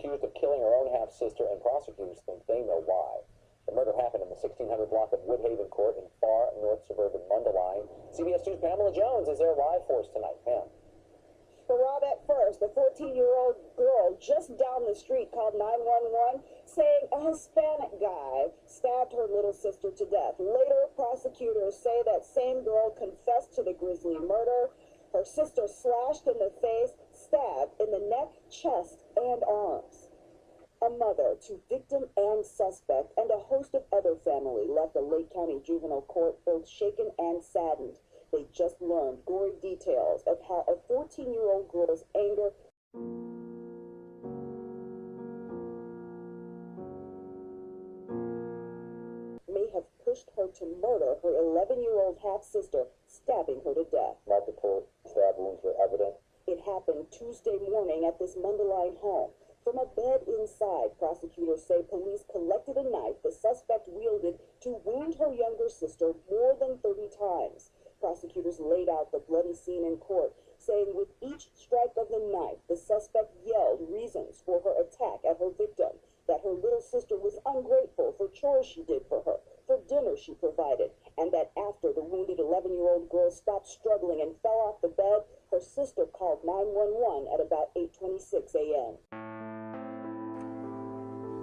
accused of killing her own half-sister, and prosecutors think they know why. The murder happened in the 1600 block of Woodhaven Court in far north suburban Mundelein. CBS 2's Pamela Jones is there live for us tonight. Pam. But Rob, at first, the 14-year-old girl just down the street called 911 saying a Hispanic guy stabbed her little sister to death. Later, prosecutors say that same girl confessed to the grisly murder. Her sister slashed in the face, stabbed in the neck, chest, and arms. A mother, two victim and suspect, and a host of other family left the Lake County Juvenile Court both shaken and saddened. They just learned gory details of how a 14-year-old girl's anger may have pushed her to murder her 11-year-old half-sister, stabbing her to death. Multiple stab wounds were evident. It happened Tuesday morning at this Mundelein home. From a bed inside, prosecutors say police collected a knife the suspect wielded to wound her younger sister more than 30 times. Prosecutors laid out the bloody scene in court, saying with each strike of the knife, the suspect yelled reasons for her attack at her victim, that her little sister was ungrateful for chores she did for her, for dinner she provided, and that after the wounded 11-year-old girl stopped struggling and fell off the bed, her sister called 911 at about 8:26 a.m.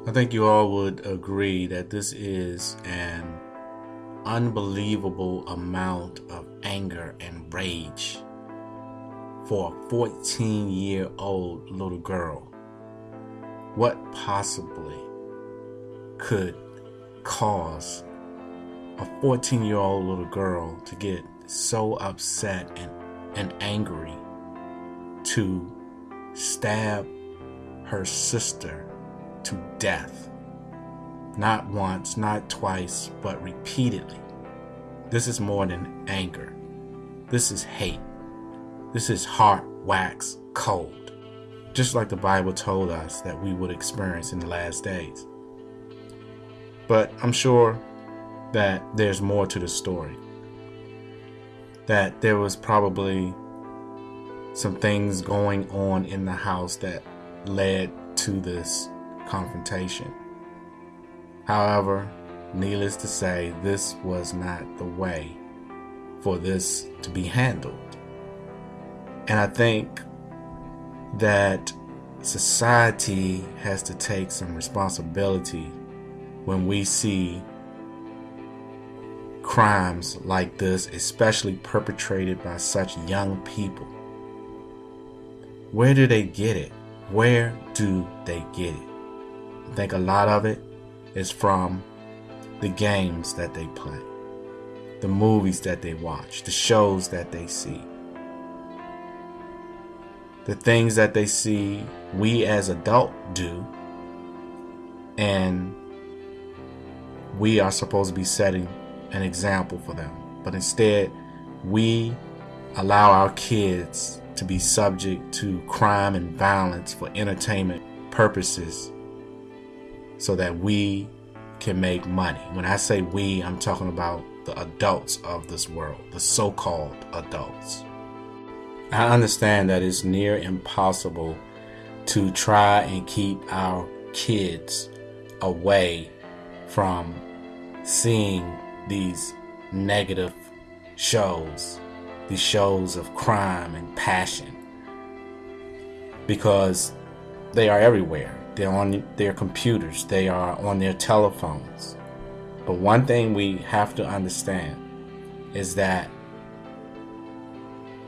I think you all would agree that this is an unbelievable amount of anger and rage for a 14-year-old little girl. What possibly could cause a 14-year-old little girl to get so upset and angry to stab her sister to death? Not once, not twice, but repeatedly. This is more than anger. This is hate. This is heart wax cold. Just like the Bible told us that we would experience in the last days. But I'm sure that there's more to the story. That there was probably some things going on in the house that led to this confrontation. However, needless to say, this was not the way for this to be handled. And I think that society has to take some responsibility when we see crimes like this, especially perpetrated by such young people. Where do they get it? Where do they get it? I think a lot of it is from the games that they play, the movies that they watch, the shows that they see, the things that they see we as adults do, and we are supposed to be setting an example for them. But instead, we allow our kids to be subject to crime and violence for entertainment purposes so that we can make money. When I say we, I'm talking about the adults of this world, the so-called adults. I understand that it's near impossible to try and keep our kids away from seeing these negative shows, these shows of crime and passion, because they are everywhere. They're on their computers, they are on their telephones. But one thing we have to understand is that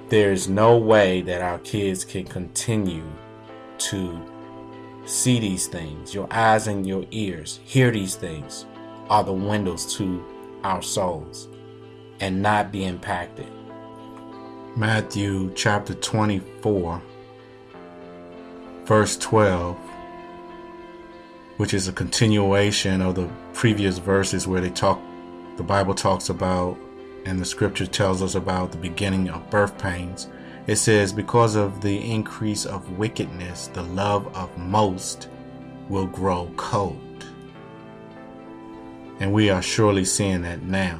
there's no way that our kids can continue to see these things. Your eyes and your ears hear these things are the windows to our souls and not be impacted. Matthew chapter 24, verse 12, which is a continuation of the previous verses where the Bible talks about, and the scripture tells us about the beginning of birth pains. It says, because of the increase of wickedness, the love of most will grow cold. And we are surely seeing that now.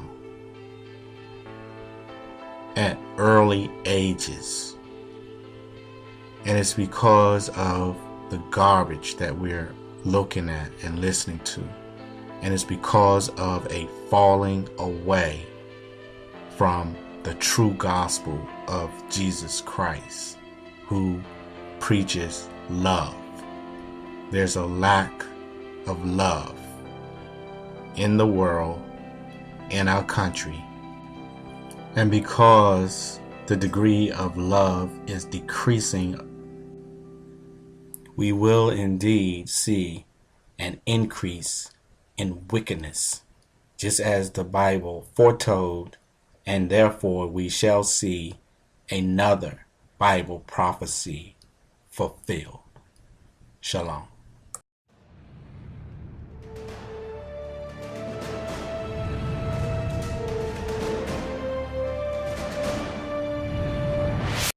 At early ages. And it's because of the garbage that we're looking at and listening to. And it's because of a falling away from the true gospel of Jesus Christ, who preaches love. There's a lack of love in the world, in our country. And because the degree of love is decreasing, we will indeed see an increase in wickedness, just as the Bible foretold, and therefore we shall see another Bible prophecy fulfilled. Shalom.